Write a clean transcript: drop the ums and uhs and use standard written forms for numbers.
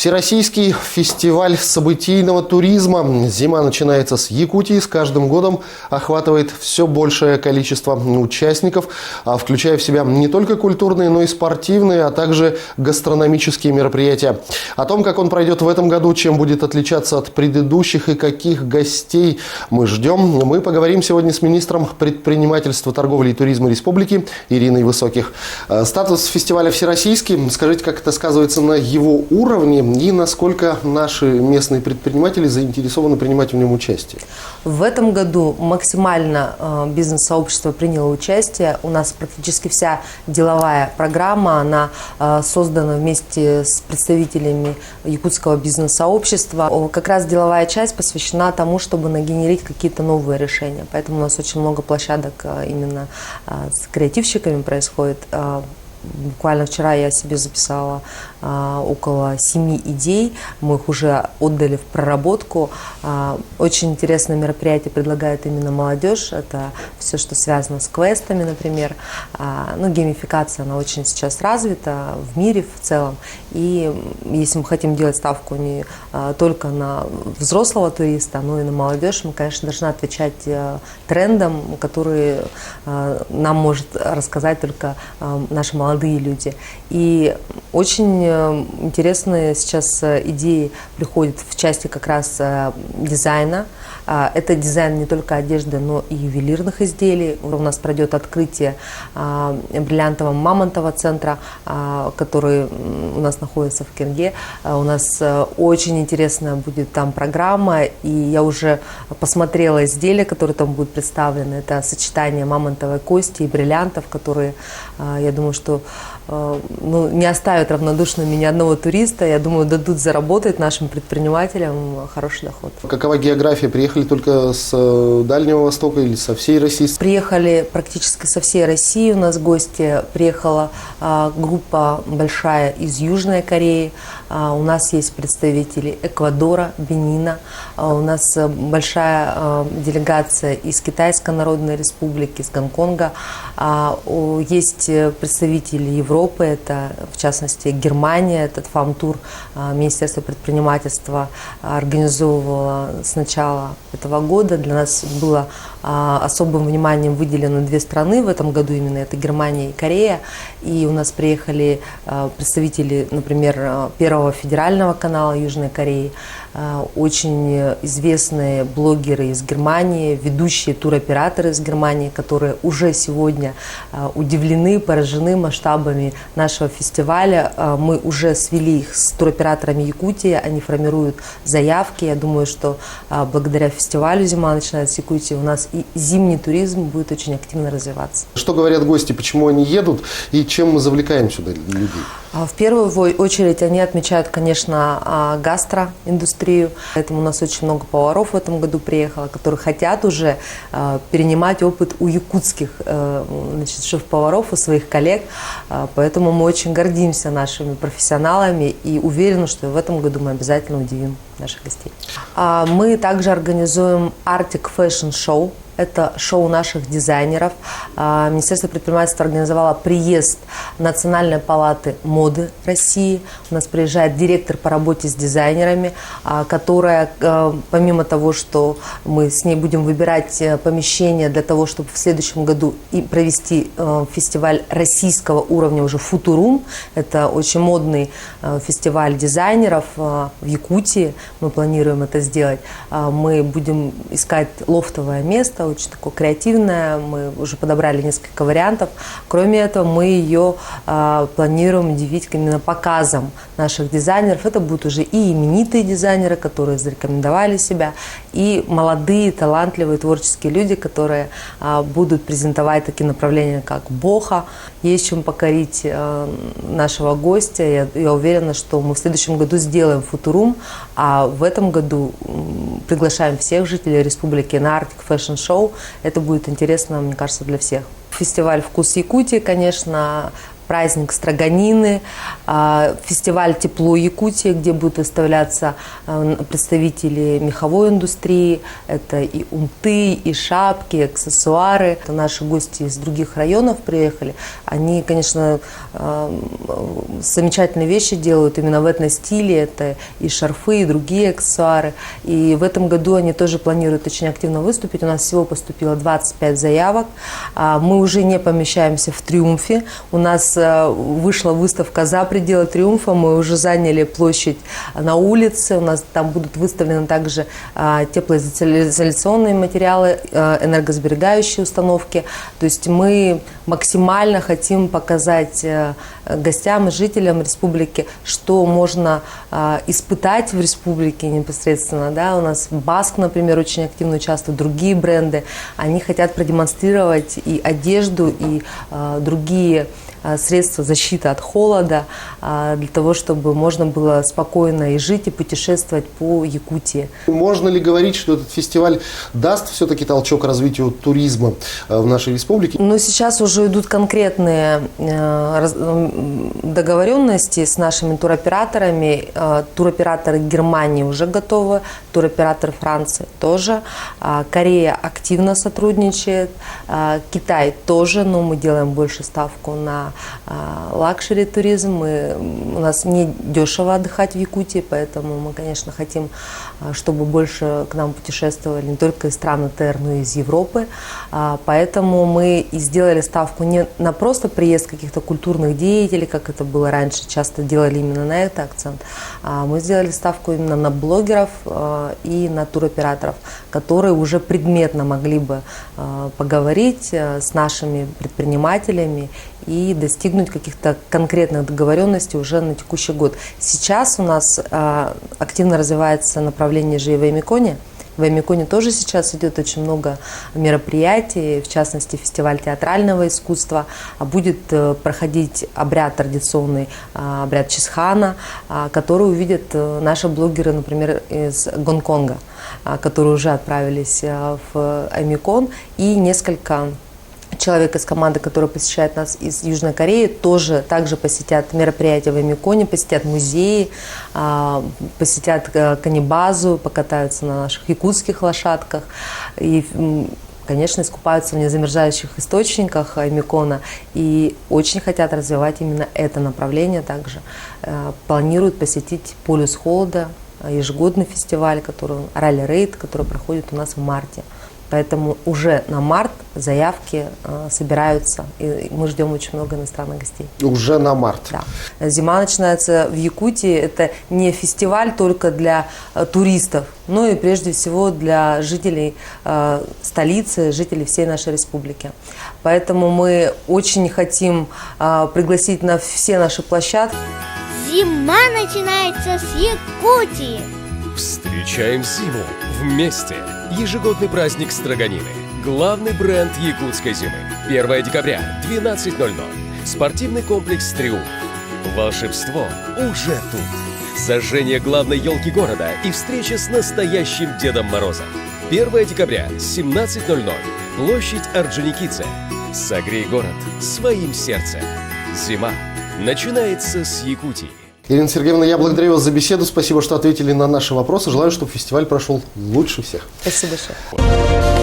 Всероссийский фестиваль событийного туризма. Зима начинается с Якутии, с каждым годом охватывает все большее количество участников, включая в себя не только культурные, но и спортивные, а также гастрономические мероприятия. О том, как он пройдет в этом году, чем будет отличаться от предыдущих и каких гостей мы ждем, мы поговорим сегодня с министром предпринимательства, торговли и туризма республики Ириной Высоких. Статус фестиваля всероссийский. Скажите, как это сказывается на его уровне и насколько наши местные предприниматели заинтересованы принимать в нем участие? В этом году максимально бизнес-сообщество приняло участие. У нас практически вся деловая программа, она создана вместе с представителями якутского бизнес-сообщества. Как раз деловая часть посвящена тому, чтобы нагенерить какие-то новые решения. Поэтому у нас очень много площадок именно с креативщиками происходит. Буквально вчера я себе записала около 7 идей, мы их уже отдали в проработку. Очень интересное мероприятие предлагает именно молодежь, это все, что связано с квестами, например. Геймификация, она очень сейчас развита в мире в целом, и если мы хотим делать ставку не только на взрослого туриста, но и на молодежь, мы, конечно, должны отвечать трендам, которые нам может рассказать только наши молодые люди. И очень интересные сейчас идеи приходят в части как раз дизайна. Это дизайн не только одежды, но и ювелирных изделий. У нас пройдет открытие бриллиантового мамонтового центра, который у нас находится в Кенге. У нас очень интересная будет там программа, и я уже посмотрела изделия, которые там будут представлены. Это сочетание мамонтовой кости и бриллиантов, которые, я думаю, что не оставят равнодушными ни одного туриста. Я думаю, дадут заработать нашим предпринимателям хороший доход. Какова география? Приехали только с Дальнего Востока или со всей России? Приехали практически со всей России. У нас гости. Приехала группа большая из Южной Кореи. У нас есть представители Эквадора, Бенина. У нас большая делегация из Китайской Народной Республики, из Гонконга. Есть представители Европы, это в частности Германия. Этот фам-тур Министерство предпринимательства организовывало с начала этого года. Для нас было особым вниманием выделено 2 страны в этом году, именно это Германия и Корея. И у нас приехали представители, например, Первого федерального канала Южной Кореи, очень известные блогеры из Германии, ведущие туроператоры из Германии, которые уже сегодня удивлены, поражены масштабами нашего фестиваля. Мы уже свели их с туроператорами Якутии, они формируют заявки. Я думаю, что благодаря фестивалю «Зима начинается с Якутии» у нас и зимний туризм будет очень активно развиваться. Что говорят гости, почему они едут и чем мы завлекаем сюда людей? В первую очередь они отмечают, конечно, гастроиндустрию. Поэтому у нас очень много поваров в этом году приехало, которые хотят уже перенимать опыт у якутских шеф-поваров, у своих коллег. Поэтому мы очень гордимся нашими профессионалами и уверены, что в этом году мы обязательно удивим наших гостей. Мы также организуем Arctic Fashion Show. Это шоу наших дизайнеров. Министерство предпринимательства организовало приезд Национальной палаты моды России. У нас приезжает директор по работе с дизайнерами, которая, помимо того, что мы с ней будем выбирать помещение для того, чтобы в следующем году и провести фестиваль российского уровня, уже Футурум. Это очень модный фестиваль дизайнеров в Якутии. Мы планируем это сделать. Мы будем искать лофтовое место, очень такое креативное, мы уже подобрали несколько вариантов. Кроме этого, мы ее планируем удивить именно показом наших дизайнеров. Это будут уже и именитые дизайнеры, которые зарекомендовали себя, и молодые, талантливые, творческие люди, которые будут презентовать такие направления, как бохо. Есть чем покорить нашего гостя. Я уверена, что мы в следующем году сделаем Футурум, а в этом году приглашаем всех жителей республики на Arctic Fashion Show. Это будет интересно, мне кажется, для всех. Фестиваль «Вкус Якутии», конечно, праздник Строганины, фестиваль «Тепло Якутии», где будут выставляться представители меховой индустрии. Это и унты, и шапки, и аксессуары. Это наши гости из других районов приехали. Они, конечно, замечательные вещи делают именно в этностиле. Это и шарфы, и другие аксессуары. И в этом году они тоже планируют очень активно выступить. У нас всего поступило 25 заявок. Мы уже не помещаемся в «Триумфе». У нас вышла выставка за пределы «Триумфа». Мы уже заняли площадь на улице. У нас там будут выставлены также теплоизоляционные материалы, энергосберегающие установки. То есть мы максимально хотим показать гостям и жителям республики, что можно испытать в республике непосредственно. Да? У нас Баск, например, очень активно участвует, другие бренды. Они хотят продемонстрировать и одежду, и другие средства защиты от холода, для того, чтобы можно было спокойно и жить, и путешествовать по Якутии. Можно ли говорить, что этот фестиваль даст все-таки толчок развитию туризма в нашей республике? Но сейчас уже идут конкретные договоренности с нашими туроператорами. Туроператоры Германии уже готовы, туроператоры Франции тоже. Корея активно сотрудничает, Китай тоже, но мы делаем больше ставку на лакшери туризм. У нас не дешево отдыхать в Якутии, поэтому мы, конечно, хотим, чтобы больше к нам путешествовали не только из стран АТР, но и из Европы. Поэтому мы и сделали ставку не на просто приезд каких-то культурных деятелей, как это было раньше, часто делали именно на это акцент. Мы сделали ставку именно на блогеров и на туроператоров, которые уже предметно могли бы поговорить с нашими предпринимателями и достигнуть каких-то конкретных договоренностей уже на текущий год. Сейчас у нас активно развивается направление же и в Аймиконе. В Аймиконе тоже сейчас идет очень много мероприятий, в частности, фестиваль театрального искусства. Будет проходить обряд традиционный, обряд Чисхана, который увидят наши блогеры, например, из Гонконга, которые уже отправились в Аймикон, и несколько человек из команды, который посещает нас из Южной Кореи, также посетят мероприятия в Аймиконе, посетят музеи, посетят канибазу, покатаются на наших якутских лошадках и, конечно, искупаются в незамерзающих источниках Аймикона и очень хотят развивать именно это направление также. Планируют посетить полюс холода, ежегодный фестиваль, ралли-рейд, который проходит у нас в марте. Поэтому уже на март заявки собираются, и мы ждем очень много иностранных гостей. Уже на март? Да. Зима начинается в Якутии. Это не фестиваль только для туристов, но и прежде всего для жителей столицы, жителей всей нашей республики. Поэтому мы очень хотим пригласить на все наши площадки. Зима начинается с Якутии. Встречаем зиму вместе. Ежегодный праздник Строганины. Главный бренд якутской зимы. 1 декабря, 12:00. Спортивный комплекс «Триумф». Волшебство уже тут. Сожжение главной елки города и встреча с настоящим Дедом Морозом. 1 декабря, 17:00. Площадь Орджоникидзе. Согрей город своим сердцем. Зима начинается с Якутии. Ирина Сергеевна, я благодарю вас за беседу. Спасибо, что ответили на наши вопросы. Желаю, чтобы фестиваль прошел лучше всех. Спасибо большое.